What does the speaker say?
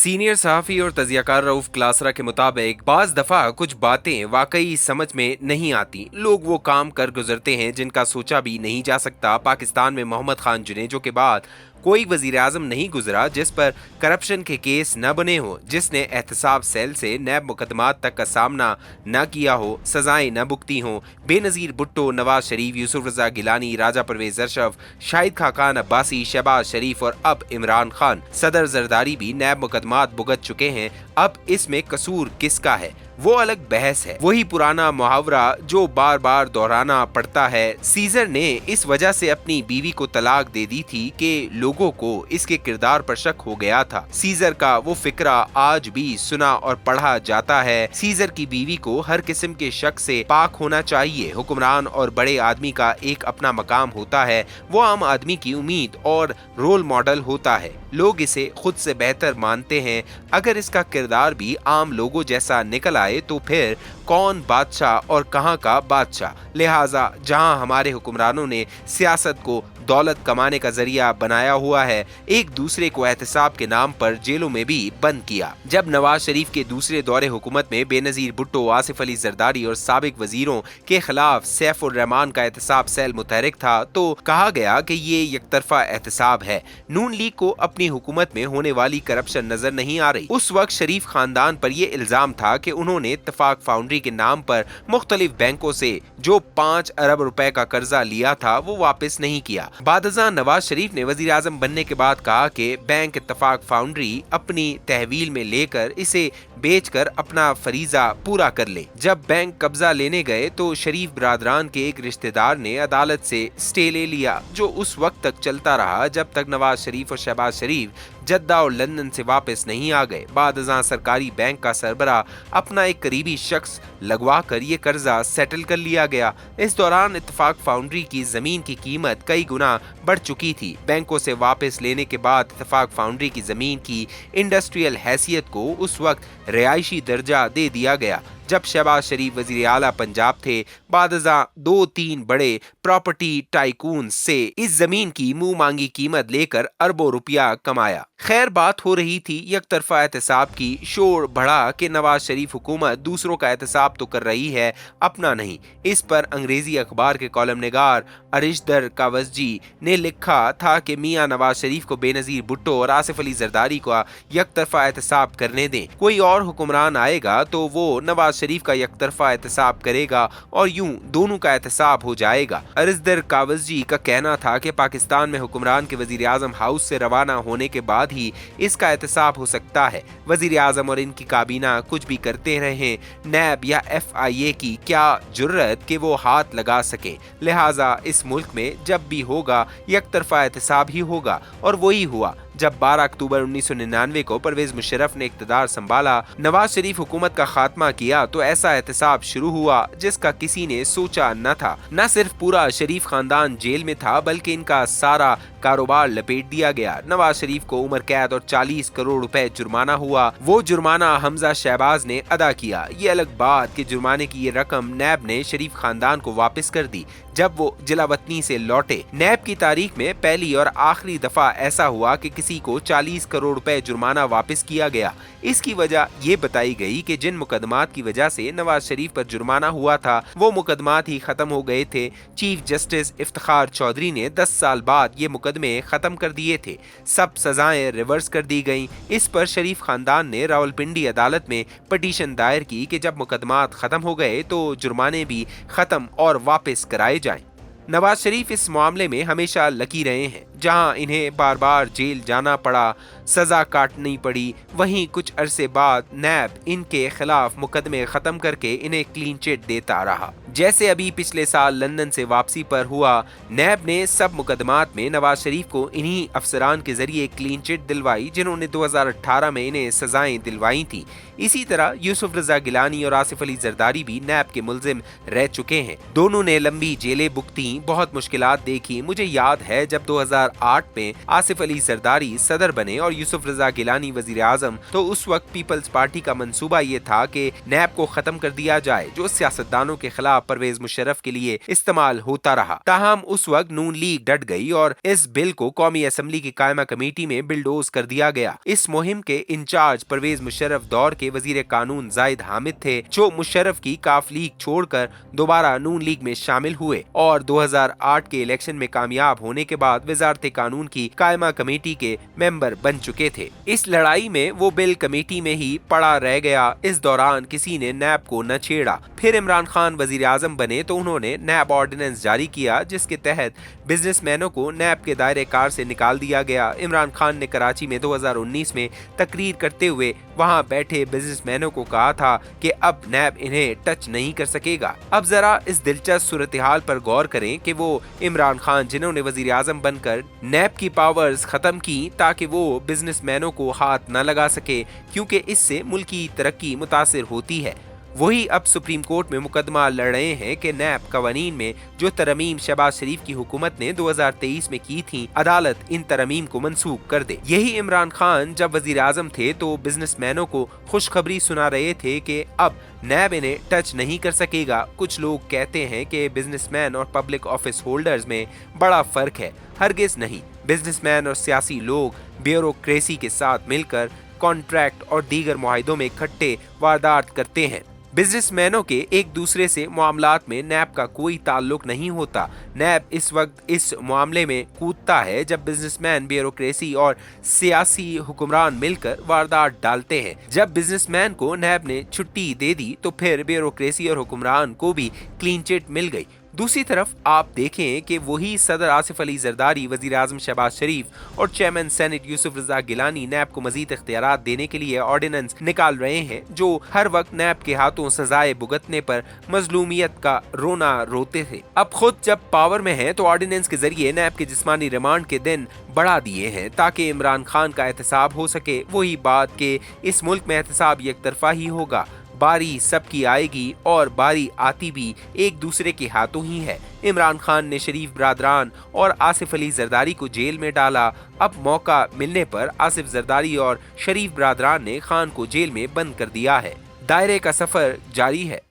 Senior सहाफ़ी और तज़ियाकार रऊफ़ क्लासरा के मुताबिक बाज़ दफ़ा कुछ बातें वाकई समझ में नहीं आती। लोग वो काम कर गुजरते हैं जिनका सोचा भी नहीं जा सकता। पाकिस्तान में मोहम्मद खान जुनेजो के बाद कोई वज़ीर आज़म नहीं गुजरा जिस पर करप्शन के केस न बने हो, जिसने एहतसाब सेल से नैब मुकदमात तक का सामना न किया हो, सजाएं न भुगती हों। बेनज़ीर भुट्टो, नवाज शरीफ, यूसुफ रजा गिलानी, राजा परवेज अशरफ, शाहिद खाकान अब्बासी, शहबाज शरीफ और अब इमरान खान, सदर जरदारी भी नैब मुकदमात भुगत चुके हैं। अब इसमें कसूर किसका है वो अलग बहस है। वही पुराना मुहावरा जो बार बार दोहराना पड़ता है। सीजर ने इस वजह से अपनी बीवी को तलाक दे दी थी कि लोगों को इसके किरदार पर शक हो गया था। सीजर का वो फिक्रा आज भी सुना और पढ़ा जाता है। सीजर की बीवी को हर किस्म के शक से पाक होना चाहिए। हुक्मरान और बड़े आदमी का एक अपना मकाम होता है, वो आम आदमी की उम्मीद और रोल मॉडल होता है। लोग इसे खुद से बेहतर मानते हैं। अगर इसका किरदार भी आम लोगों जैसा निकल आए तो फिर कौन बादशाह और कहां का बादशाह। लिहाजा जहां हमारे हुक्मरानों ने सियासत को दौलत कमाने का जरिया बनाया हुआ है, एक दूसरे को एहतसाब के नाम पर जेलों में भी बंद किया। जब नवाज शरीफ के दूसरे दौरे हुकूमत में बेनज़ीर भुट्टो, आसिफ अली जरदारी और साबिक वजीरों के खिलाफ सैफ उर रहमान का एहतसाब सेल मुतहरिक था तो कहा गया कि ये यकतरफा एहतसाब है। नून लीग को अपनी हुकूमत में होने वाली करप्शन नजर नहीं आ रही। उस वक्त शरीफ खानदान पर यह इल्जाम था कि उन्होंने इत्तफाक फाउंड्री के नाम पर मुख्तलिफ बैंकों से जो 5 अरब रुपए का कर्जा लिया था वो वापस नहीं किया। बादशाह नवाज शरीफ ने वजीर आजम बनने के बाद कहा कि बैंक इत्तफाक फाउंड्री अपनी तहवील में लेकर इसे बेचकर अपना फरीजा पूरा कर ले। जब बैंक कब्जा लेने गए तो शरीफ बरादरान के एक रिश्तेदार ने अदालत से स्टे ले लिया, जो उस वक्त तक चलता रहा जब तक नवाज शरीफ और शहबाज शरीफ जद्दा और लंदन से वापस नहीं आ गए। बादशाह सरकारी बैंक का सरबरा अपना एक करीबी शख्स लगवा कर ये कर्जा सेटल कर लिया गया। इस दौरान इत्तफाक फाउंड्री की जमीन की कीमत कई गुना बढ़ चुकी थी। बैंकों से वापस लेने के बाद इत्तफाक फाउंड्री की जमीन की इंडस्ट्रियल हैसियत को उस वक्त रिहायशी दर्जा दे दिया गया। जब शहबाज शरीफ वजीर आला पंजाब थे, बादशाह 2-3 बड़े प्रॉपर्टी टाइकून से इस जमीन की मुंह मांगी कीमत लेकर अरबों रुपया कमाया। खैर, बात हो रही थी यकतरफा एहतसाब की। शोर बढ़ा कि नवाज शरीफ हुकूमत दूसरों का एहतसाब तो कर रही है, अपना नहीं। इस पर अंग्रेजी अखबार के कॉलम निगार अरिशदर कावसजी ने लिखा था कि मियां नवाज शरीफ को बेनज़ीर भुट्टो और आसिफ अली जरदारी को यकतरफा एहतसाब करने दें। कोई और हुक्मरान आएगा तो वो नवाज शरीफ का यकतरफा एहतसाब करेगा और यूं दोनों का एहतसाब हो जाएगा। अरिशदर कावसजी का कहना था कि पाकिस्तान में हुक्मरान के वजीर आजम हाउस से रवाना होने के बाद ही इसका एहतसाब हो सकता है। वजीर आजम और इनकी काबीना कुछ भी करते रहे, नैब या FIA की क्या जुर्रत कि वो हाथ लगा सके। लिहाजा इस मुल्क में जब भी होगा यकतरफा एहतसाब ही होगा, और वही हुआ। जब 12 अक्टूबर 1999 को परवेज मुशर्रफ ने इक़्तिदार संभाला, नवाज शरीफ हुकूमत का खात्मा किया तो ऐसा एहतसाब शुरू हुआ जिसका किसी ने सोचा न था। न सिर्फ पूरा शरीफ खानदान जेल में था बल्कि इनका सारा कारोबार लपेट दिया गया। नवाज शरीफ को उम्र कैद और 40 करोड़ रुपए जुर्माना हुआ। वो जुर्माना हमजा शहबाज ने अदा किया। ये अलग बात कि जुर्माने की ये रकम नैब ने शरीफ खानदान को वापस कर दी जब वो जिलावतनी से लौटे। नैब की तारीख में पहली और आखिरी दफा ऐसा हुआ कि किसी को 40 करोड़ रुपए जुर्माना वापस किया गया। इसकी वजह ये बताई गई कि जिन मुकदमात की वजह से नवाज शरीफ पर जुर्माना हुआ था वो मुकदमात ही खत्म हो गए थे। चीफ जस्टिस इफ्तिखार चौधरी ने 10 साल बाद ये मुकदमे खत्म कर दिए थे। सब सजाएं रिवर्स कर दी गईं। इस पर शरीफ खानदान ने रावलपिंडी अदालत में पटिशन दायर की कि जब मुकदमात खत्म हो गए तो जुर्माने भी खत्म और वापस कराए जाएं। नवाज शरीफ इस मामले में हमेशा लकी रहे हैं। जहां इन्हें बार बार जेल जाना पड़ा, सजा काटनी पड़ी, वहीं कुछ अरसे बाद नैब इनके खिलाफ मुकदमे खत्म करके इन्हें क्लीन चिट देता रहा। जैसे अभी पिछले साल लंदन से वापसी पर हुआ, नैब ने सब मुकदमात में नवाज शरीफ को इन्हीं अफसरान के जरिए क्लीन चिट दिलवाई जिन्होंने 2018 में इन्हें सजाएं दिलवाई थी। इसी तरह यूसुफ रजा गिलानी और आसिफ अली जरदारी भी नैब के मुल्जिम रह चुके हैं। दोनों ने लंबी जेलें भुगती, बहुत मुश्किलात देखी। मुझे याद है जब 2008 2008 में आसिफ अली जरदारी सदर बने और यूसुफ रजा गिलानी वजीर आजम, तो उस वक्त पीपल्स पार्टी का मंसूबा ये था कि नैब को खत्म कर दिया जाए, जो सियासतदानों के खिलाफ परवेज मुशर्रफ के लिए इस्तेमाल होता रहा। ताहम उस वक्त नून लीग डट गई और इस बिल को कौमी असम्बली की कायमा कमेटी में बिलडोज कर दिया गया। इस मुहिम के इंचार्ज परवेज मुशर्रफ दौर के वजीर कानून जाहिद हामिद थे, जो मुशर्रफ की काफ लीग छोड़कर दोबारा नून लीग में शामिल हुए और 2008 के इलेक्शन में कामयाब होने के बाद वजारत कानून की कायमा कमेटी के मेंबर बन चुके थे। इस लड़ाई में वो बिल कमेटी में ही पड़ा रह गया। इस दौरान किसी ने नैब को न छेड़ा। फिर इमरान खान वजीर आजम बने तो उन्होंने नैब ऑर्डिनेंस जारी किया, जिसके तहत बिजनेसमैनों को नैब के दायरे कार से निकाल दिया गया। इमरान खान ने कराची में 2019 में तकरीर करते हुए वहां बैठे बिजनेसमैनों को कहा था कि अब नैब इन्हें टच नहीं कर सकेगा। अब जरा इस दिलचस्प सूरत हाल पर गौर करें कि वो इमरान खान जिन्होंने वजीर आजम बनकर नैब की पावर्स खत्म की ताकि वो बिजनेसमैनों को हाथ न लगा सके, क्योंकि इससे मुल्क की तरक्की मुतासिर होती है, वही अब सुप्रीम कोर्ट में मुकदमा लड़ रहे हैं कि नैब कवानीन में जो तरमीम शहबाज शरीफ की हुकूमत ने 2023 में की थी, अदालत इन तरमीम को मंसूख कर दे। यही इमरान खान जब वजीर आजम थे तो बिजनेसमैनों को खुशखबरी सुना रहे थे कि अब नैब इन्हें टच नहीं कर सकेगा। कुछ लोग कहते हैं कि बिजनेसमैन और पब्लिक ऑफिस होल्डर्स में बड़ा फर्क है। हरगिज नहीं। बिजनेसमैन और सियासी लोग ब्यूरोक्रेसी के साथ मिलकर कॉन्ट्रैक्ट और दीगर मुआहिदों में इकट्ठे वारदात करते हैं। बिजनेसमैनों के एक दूसरे से मामलात में नैब का कोई ताल्लुक नहीं होता। नैब इस वक्त इस मामले में कूदता है जब बिजनेसमैन, ब्यूरोक्रेसी और सियासी हुक्मरान मिलकर वारदात डालते हैं। जब बिजनेसमैन को नैब ने छुट्टी दे दी तो फिर ब्यूरोक्रेसी और हुक्मरान को भी क्लीन चिट मिल गई। दूसरी तरफ आप देखें कि वही सदर आसिफ अली जरदारी, वजीर आजम शहबाज शरीफ और चेयरमैन सेनेट यूसुफ रजा गिलानी नैब को मजीद इख्तियारात देने के लिए ऑर्डिनेंस निकाल रहे हैं, जो हर वक्त नैब के हाथों सजाए भुगतने पर मजलूमियत का रोना रोते थे। अब खुद जब पावर में है तो ऑर्डिनेंस के जरिए नैब के जिस्मानी रिमांड के दिन बढ़ा दिए हैं ताकि इमरान खान का एहतसाब हो सके। वही बात कि इस मुल्क में एहतसाब एक तरफा ही होगा। बारी सबकी आएगी और बारी आती भी एक दूसरे के हाथों ही है। इमरान खान ने शरीफ बरादरान और आसिफ अली जरदारी को जेल में डाला। अब मौका मिलने पर आसिफ जरदारी और शरीफ बरादरान ने खान को जेल में बंद कर दिया है। दायरे का सफर जारी है।